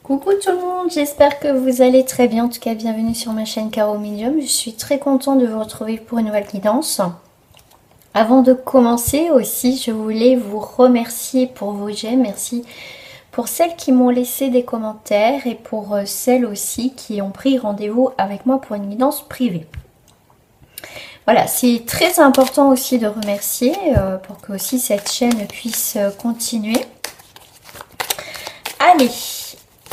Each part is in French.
Coucou tout le monde, j'espère que vous allez très bien. En tout cas, bienvenue sur ma chaîne Caro Medium. Je suis très contente de vous retrouver pour une nouvelle guidance. Avant de commencer aussi, je voulais vous remercier pour vos j'aime. Merci pour celles qui m'ont laissé des commentaires et pour celles aussi qui ont pris rendez-vous avec moi pour une guidance privée. Voilà, c'est très important aussi de remercier pour que aussi cette chaîne puisse continuer. Allez!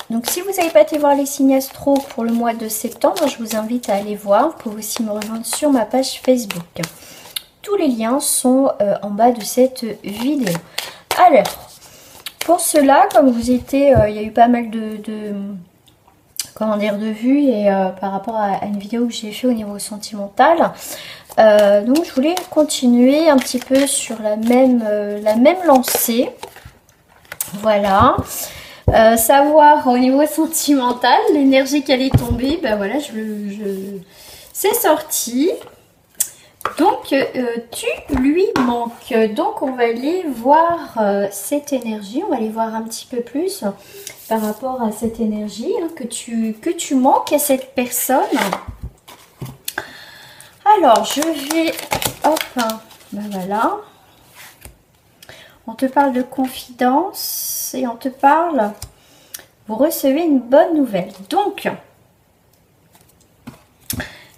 Donc si vous n'avez pas été voir les signes astro pour le mois de septembre, je vous invite à aller voir. Vous pouvez aussi me rejoindre sur ma page Facebook. Tous les liens sont en bas de cette vidéo. Alors, pour cela, comme vous étiez, il y a eu pas mal de vues et par rapport à une vidéo que j'ai fait au niveau sentimental. Donc je voulais continuer un petit peu sur la même lancée. Voilà. Savoir au niveau sentimental l'énergie qui allait tomber, ben voilà, c'est sorti. Donc tu lui manques. Donc on va aller voir cette énergie, on va aller voir un petit peu plus par rapport à cette énergie hein, que tu manques à cette personne. Alors je vais, hop, ben voilà. On te parle de confidence et on te parle, vous recevez une bonne nouvelle. Donc,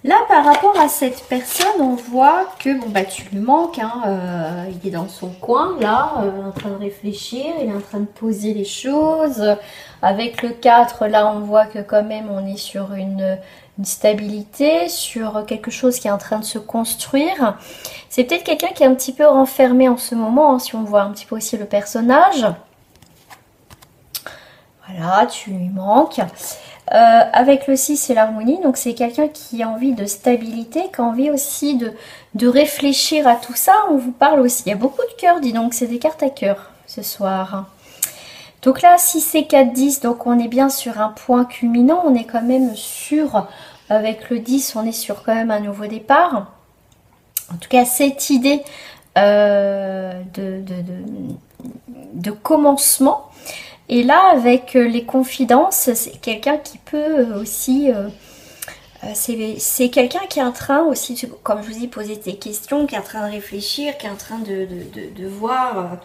là par rapport à cette personne, on voit que bon bah tu lui manques, hein, il est dans son coin là, en train de réfléchir, il est en train de poser les choses. Avec le 4, là on voit que quand même on est sur une stabilité, sur quelque chose qui est en train de se construire. C'est peut-être quelqu'un qui est un petit peu renfermé en ce moment, hein, si on voit un petit peu aussi le personnage. Voilà, tu lui manques. Avec le 6 et l'harmonie, donc c'est quelqu'un qui a envie de stabilité, qui a envie aussi de réfléchir à tout ça. On vous parle aussi, il y a beaucoup de cœur, dis donc, c'est des cartes à cœur ce soir. Donc là, 6 et 4, 10, donc on est bien sur un point culminant, on est quand même sur, avec le 10, on est sur quand même un nouveau départ. En tout cas, cette idée de commencement. Et là, avec les confidences, c'est quelqu'un qui peut aussi... c'est quelqu'un qui est en train aussi, comme je vous dis, poser des questions, qui est en train de réfléchir, qui est en train de voir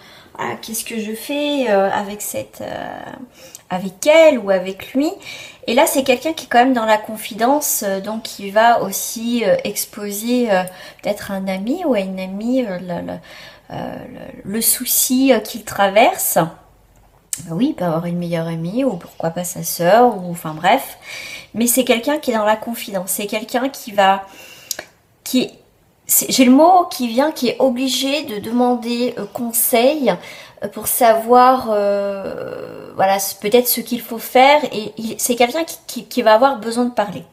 qu'est-ce que je fais avec avec elle ou avec lui. Et là, c'est quelqu'un qui est quand même dans la confidence, donc qui va aussi exposer peut-être à un ami ou à une amie le souci qu'il traverse. Ben oui, il peut avoir une meilleure amie ou pourquoi pas sa sœur ou enfin bref. Mais c'est quelqu'un qui est dans la confidence. C'est quelqu'un j'ai le mot qui vient, qui est obligé de demander conseil pour savoir voilà, peut-être ce qu'il faut faire. Et c'est quelqu'un qui va avoir besoin de parler.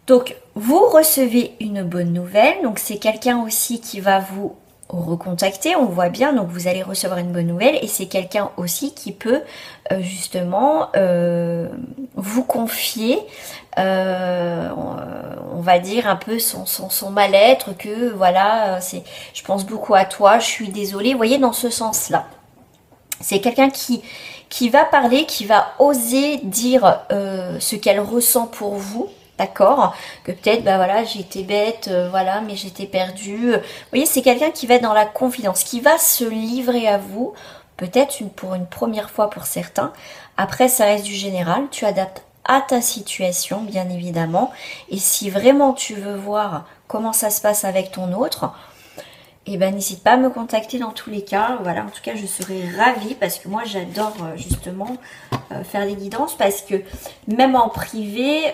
Donc, vous recevez une bonne nouvelle. Donc, c'est quelqu'un aussi qui va vous recontacter, on voit bien, donc vous allez recevoir une bonne nouvelle et c'est quelqu'un aussi qui peut justement vous confier on va dire un peu son mal-être, que voilà, je pense beaucoup à toi, je suis désolée, vous voyez, dans ce sens-là. C'est quelqu'un qui va parler, qui va oser dire ce qu'elle ressent pour vous. D'accord, que peut-être, bah voilà, j'étais bête, voilà, mais j'étais perdue. Vous voyez, c'est quelqu'un qui va être dans la confidence, qui va se livrer à vous, peut-être pour une première fois pour certains. Après, ça reste du général, tu adaptes à ta situation, bien évidemment. Et si vraiment tu veux voir comment ça se passe avec ton autre, et ben n'hésite pas à me contacter dans tous les cas. Voilà, en tout cas, je serais ravie parce que moi, j'adore justement faire des guidances parce que même en privé,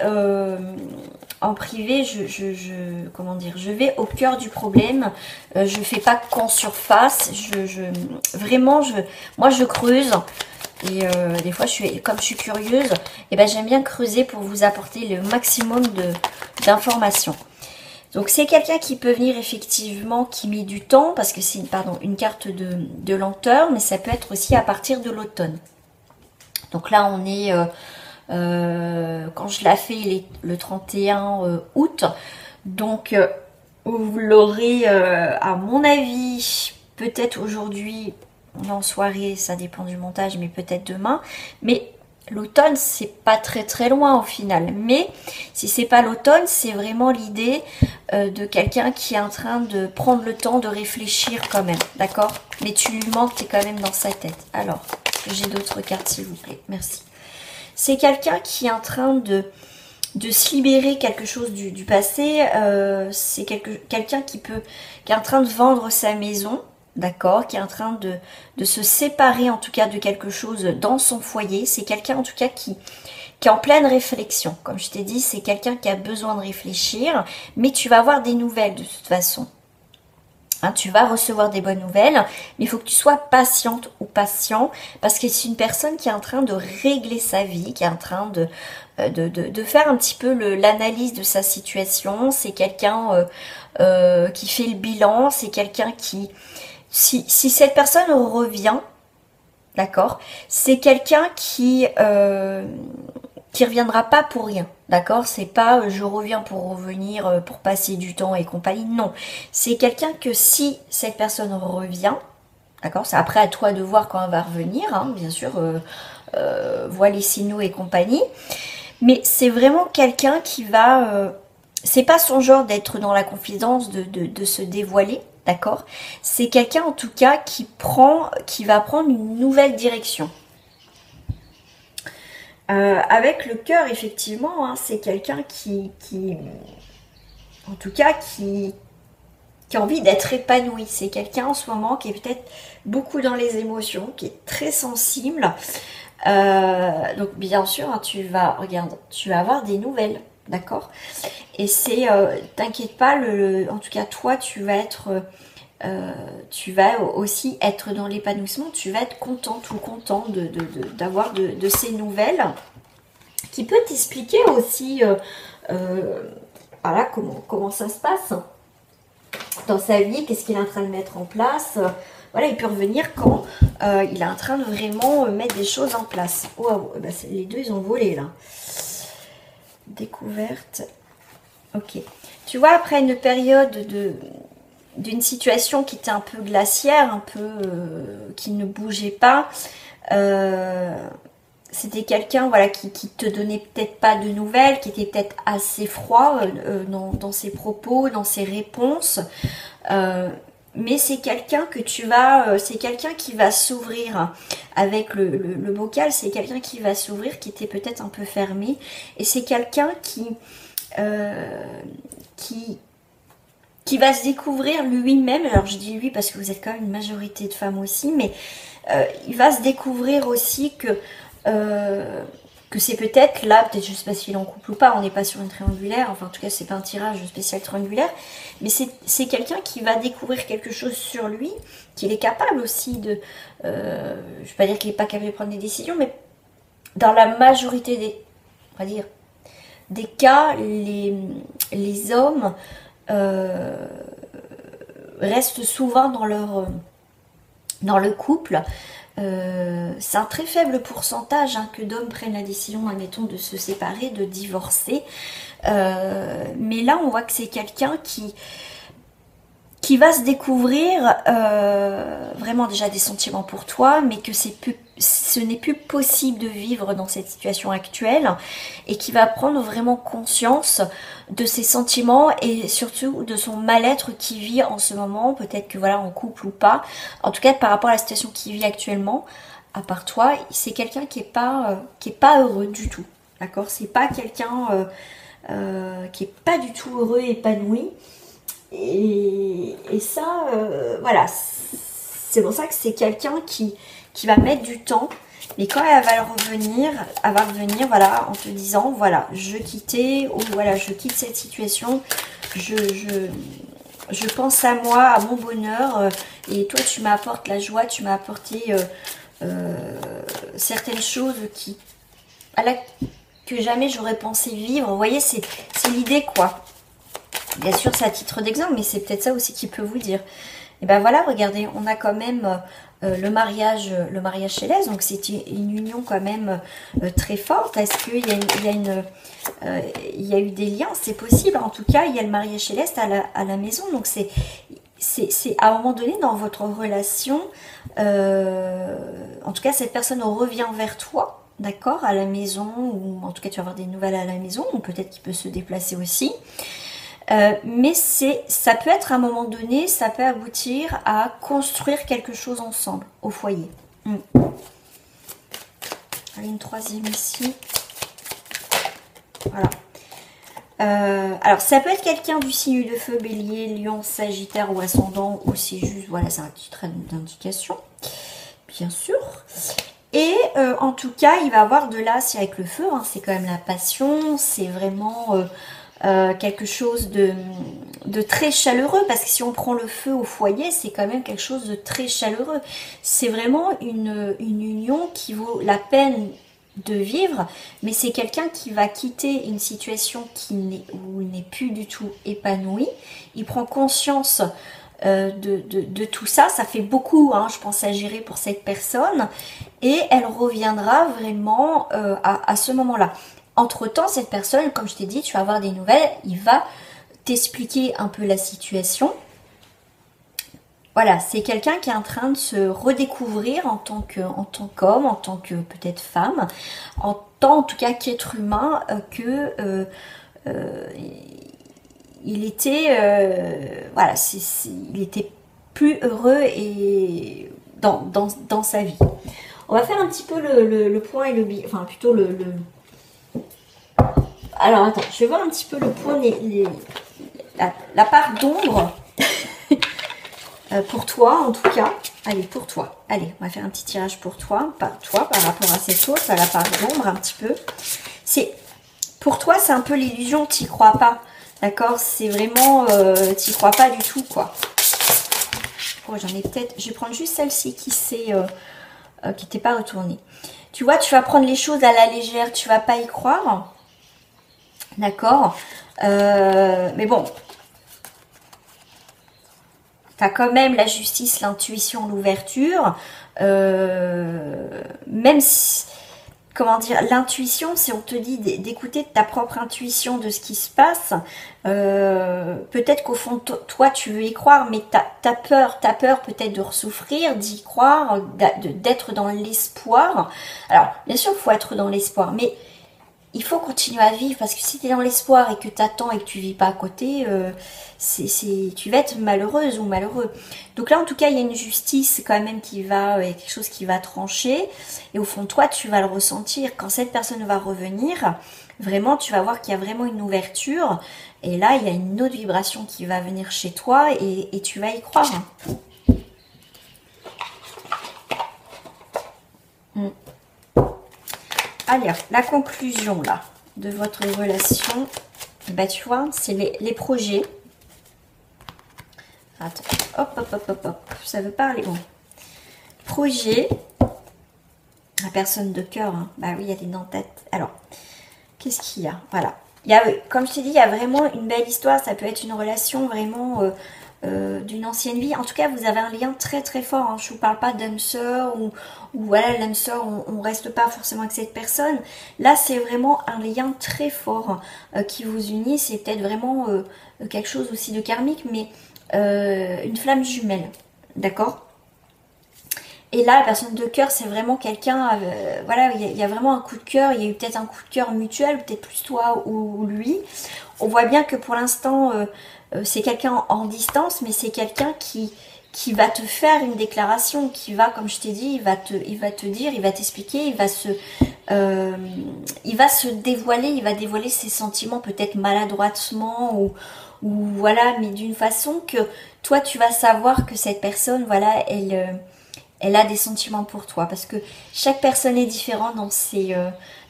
comment dire, je vais au cœur du problème. Je fais pas qu'en surface. Moi, je creuse. Et des fois, comme je suis curieuse, et ben j'aime bien creuser pour vous apporter le maximum d'informations. Donc c'est quelqu'un qui peut venir effectivement, qui met du temps, parce que c'est une carte de lenteur, mais ça peut être aussi à partir de l'automne. Donc là on est, quand je la fais, le 31 août, donc vous l'aurez à mon avis, peut-être aujourd'hui, en soirée, ça dépend du montage, mais peut-être demain. Mais L'automne, c'est pas très très loin au final. Mais si c'est pas l'automne, c'est vraiment l'idée de quelqu'un qui est en train de prendre le temps de réfléchir quand même. D'accord? Mais tu lui manques, tu es quand même dans sa tête. Alors, j'ai d'autres cartes s'il vous plaît. Merci. C'est quelqu'un qui est en train de se libérer quelque chose du passé. C'est quelqu'un qui est en train de vendre sa maison. D'accord, qui est en train de se séparer en tout cas de quelque chose dans son foyer. C'est quelqu'un en tout cas qui est en pleine réflexion. Comme je t'ai dit, c'est quelqu'un qui a besoin de réfléchir, mais tu vas avoir des nouvelles de toute façon. Hein, tu vas recevoir des bonnes nouvelles, mais il faut que tu sois patiente ou patient, parce que c'est une personne qui est en train de régler sa vie, qui est en train de faire un petit peu l'analyse de sa situation. C'est quelqu'un qui fait le bilan, c'est quelqu'un qui... Si cette personne revient, d'accord, c'est quelqu'un qui reviendra pas pour rien, d'accord, c'est pas je reviens pour revenir, pour passer du temps et compagnie, non, c'est quelqu'un que si cette personne revient, d'accord, c'est après à toi de voir quand elle va revenir, hein, bien sûr, vois les signaux et compagnie, mais c'est vraiment quelqu'un qui va, c'est pas son genre d'être dans la confidence, de se dévoiler, d'accord? C'est quelqu'un en tout cas qui va prendre une nouvelle direction. Avec le cœur, effectivement, hein, c'est quelqu'un en tout cas, qui a envie d'être épanoui. C'est quelqu'un en ce moment qui est peut-être beaucoup dans les émotions, qui est très sensible. Donc bien sûr, hein, tu vas avoir des nouvelles. D'accord? Et c'est, t'inquiète pas, en tout cas toi, tu vas aussi être dans l'épanouissement, tu vas être contente ou content d'avoir de ces nouvelles, qui peut t'expliquer aussi voilà, comment ça se passe dans sa vie, qu'est-ce qu'il est en train de mettre en place. Voilà, il peut revenir quand il est en train de vraiment mettre des choses en place. Wow, bah les deux, ils ont volé là. Découverte. Ok. Tu vois, après une période d'une situation qui était un peu glaciaire, un peu qui ne bougeait pas, c'était quelqu'un voilà, qui te donnait peut-être pas de nouvelles, qui était peut-être assez froid dans ses propos, dans ses réponses. Mais c'est quelqu'un que c'est quelqu'un qui va s'ouvrir avec le bocal, c'est quelqu'un qui va s'ouvrir, qui était peut-être un peu fermé, et c'est quelqu'un qui va se découvrir lui-même. Alors je dis lui parce que vous êtes quand même une majorité de femmes aussi, mais il va se découvrir aussi que c'est peut-être là, peut-être je sais pas s'il est en couple ou pas, on n'est pas sur une triangulaire, enfin en tout cas c'est pas un tirage spécial triangulaire, mais c'est quelqu'un qui va découvrir quelque chose sur lui, qu'il est capable aussi de, je vais pas dire qu'il n'est pas capable de prendre des décisions, mais dans la majorité des cas, les hommes restent souvent dans le couple. C'est un très faible pourcentage que d'hommes prennent la décision, admettons, de se séparer, de divorcer. Mais là, on voit que c'est quelqu'un qui va se découvrir vraiment déjà des sentiments pour toi, mais que ce n'est plus possible de vivre dans cette situation actuelle, et qui va prendre vraiment conscience de ses sentiments et surtout de son mal-être qu'il vit en ce moment, peut-être que voilà, en couple ou pas, en tout cas par rapport à la situation qu'il vit actuellement. À part toi, c'est quelqu'un qui est pas heureux du tout, d'accord? C'est pas quelqu'un qui est pas du tout heureux, épanoui. Et ça, voilà, c'est pour ça que c'est quelqu'un qui va mettre du temps, mais quand elle va revenir, voilà, en te disant, voilà, je quittais, ou voilà, je quitte cette situation, je pense à moi, à mon bonheur, et toi tu m'apportes la joie, tu m'as apporté certaines choses que jamais j'aurais pensé vivre. Vous voyez, c'est l'idée quoi. Bien sûr, c'est à titre d'exemple, mais c'est peut-être ça aussi qui peut vous dire. Et ben voilà, regardez, on a quand même le mariage céleste, donc c'est une union quand même très forte. Est-ce qu'il y a eu des liens? C'est possible. En tout cas, il y a le mariage céleste à la maison, donc c'est à un moment donné dans votre relation, en tout cas, cette personne revient vers toi. d'accord, à la maison, ou en tout cas tu vas avoir des nouvelles à la maison, ou peut-être qu'il peut se déplacer aussi. Mais ça peut être à un moment donné, ça peut aboutir à construire quelque chose ensemble au foyer. Allez, une troisième ici. Voilà. Alors ça peut être quelqu'un du signe de feu, bélier, lion, sagittaire ou ascendant, ou c'est juste, voilà, c'est un titre d'indication, bien sûr. Et en tout cas, il va avoir de là, c'est avec le feu, hein, c'est quand même la passion, c'est vraiment quelque chose de très chaleureux, parce que si on prend le feu au foyer, c'est quand même quelque chose de très chaleureux. C'est vraiment une union qui vaut la peine de vivre, mais c'est quelqu'un qui va quitter une situation où il n'est plus du tout épanoui. Il prend conscience de tout ça. Ça fait beaucoup, hein, je pense, à gérer pour cette personne, et elle reviendra vraiment à ce moment-là. Entre-temps, cette personne, comme je t'ai dit, tu vas avoir des nouvelles, il va t'expliquer un peu la situation. Voilà, c'est quelqu'un qui est en train de se redécouvrir en tant qu'homme, en tant que peut-être femme, en tant en tout cas qu'être humain, il était voilà, il était plus heureux et dans sa vie. On va faire un petit peu le point et le bilan, enfin plutôt alors attends, je vais voir un petit peu le point, la part d'ombre. Pour toi en tout cas, allez, pour toi, allez, on va faire un petit tirage pour toi par rapport à cette autre, à la part d'ombre un petit peu. Pour toi, c'est un peu l'illusion, t'y crois pas, d'accord, c'est vraiment, t'y crois pas du tout, quoi. Oh, j'en ai peut-être, je vais prendre juste celle-ci qui t'est pas retournée. Tu vois, tu vas prendre les choses à la légère, tu vas pas y croire, d'accord, mais bon, tu as quand même la justice, l'intuition, l'ouverture. Même si, comment dire, l'intuition, si on te dit d'écouter ta propre intuition de ce qui se passe, peut-être qu'au fond, toi, tu veux y croire, mais t'as peur peut-être de ressouffrir, d'y croire, d'être dans l'espoir. Alors, bien sûr, il faut être dans l'espoir, mais il faut continuer à vivre, parce que si tu es dans l'espoir et que tu attends et que tu vis pas à côté, tu vas être malheureuse ou malheureux. Donc là, en tout cas, il y a une justice quand même il y a quelque chose qui va trancher, et au fond de toi, tu vas le ressentir. Quand cette personne va revenir, vraiment, tu vas voir qu'il y a vraiment une ouverture, et là, il y a une autre vibration qui va venir chez toi, et tu vas y croire. Alors, la conclusion là de votre relation, bah tu vois, c'est les projets. Attends, hop, ça veut parler. Bon. Projet. La personne de cœur, hein. Bah oui, elle est dans ta tête. Alors, qu'est-ce qu'il y a? Voilà. Comme je t'ai dit, il y a vraiment une belle histoire. Ça peut être une relation vraiment d'une ancienne vie. En tout cas, vous avez un lien très très fort, hein. Je ne vous parle pas d'âme sœur ou voilà, l'âme sœur, on reste pas forcément avec cette personne. Là, c'est vraiment un lien très fort qui vous unit. C'est peut-être vraiment quelque chose aussi de karmique, mais une flamme jumelle, d'accord? Et là, la personne de cœur, c'est vraiment quelqu'un, voilà, il y a vraiment un coup de cœur, il y a eu peut-être un coup de cœur mutuel, peut-être plus toi ou lui. On voit bien que pour l'instant, c'est quelqu'un en distance, mais c'est quelqu'un qui va te faire une déclaration, qui va, comme je t'ai dit, il va te dire, il va t'expliquer, il va se dévoiler, il va dévoiler ses sentiments peut-être maladroitement ou voilà, mais d'une façon que toi, tu vas savoir que cette personne, voilà, elle a des sentiments pour toi, parce que chaque personne est différente dans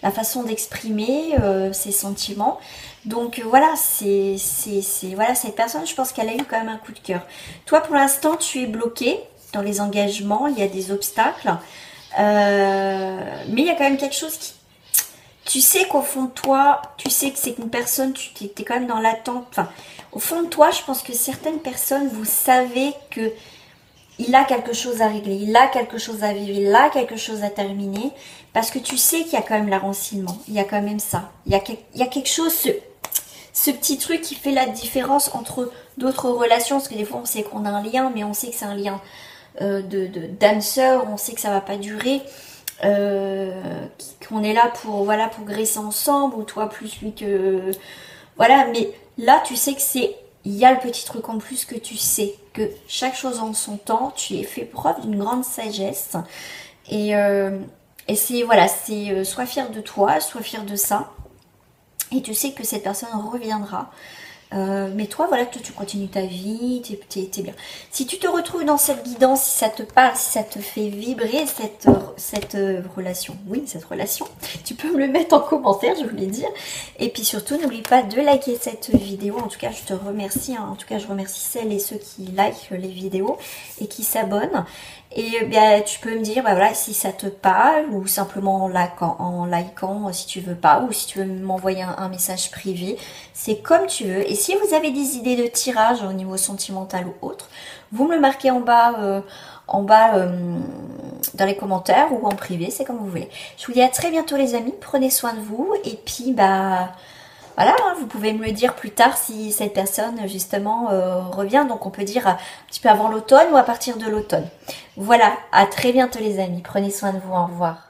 la façon d'exprimer ses sentiments. Donc voilà, voilà, cette personne, je pense qu'elle a eu quand même un coup de cœur. Toi, pour l'instant, tu es bloqué dans les engagements, il y a des obstacles, mais il y a quand même quelque chose qui... Tu sais qu'au fond de toi, tu sais que c'est une personne, tu es quand même dans l'attente. Enfin, au fond de toi, je pense que certaines personnes, vous savez que il a quelque chose à régler, il a quelque chose à vivre, il a quelque chose à terminer, parce que tu sais qu'il y a quand même l'avancement, il y a quand même ça. Il y a quelque chose, ce petit truc qui fait la différence entre d'autres relations, parce que des fois on sait qu'on a un lien, mais on sait que c'est un lien d'âme sœur, on sait que ça va pas durer. qu'on est là pour, voilà, pour graisser ensemble, ou toi plus lui que... Voilà, mais là, tu sais que c'est... Il y a le petit truc en plus que tu sais, que chaque chose en son temps, tu as fait preuve d'une grande sagesse. Et c'est, voilà, c'est sois fier de toi, sois fier de ça. Et tu sais que cette personne reviendra. Mais toi, voilà, tu continues ta vie, t'es bien. Si tu te retrouves dans cette guidance, si ça te parle, si ça te fait vibrer cette relation, oui, cette relation, tu peux me le mettre en commentaire, je voulais dire. Et puis surtout, n'oublie pas de liker cette vidéo. En tout cas, je te remercie. Hein. En tout cas, je remercie celles et ceux qui likent les vidéos et qui s'abonnent. Et bien, tu peux me dire, bah voilà, si ça te parle, ou simplement en likant si tu veux pas, ou si tu veux m'envoyer un message privé, c'est comme tu veux. Et si vous avez des idées de tirage au niveau sentimental ou autre, vous me le marquez en bas, dans les commentaires ou en privé, c'est comme vous voulez. Je vous dis à très bientôt les amis, prenez soin de vous, et puis bah... Voilà, hein, vous pouvez me le dire plus tard si cette personne justement revient. Donc on peut dire un petit peu avant l'automne ou à partir de l'automne. Voilà, à très bientôt les amis. Prenez soin de vous, au revoir.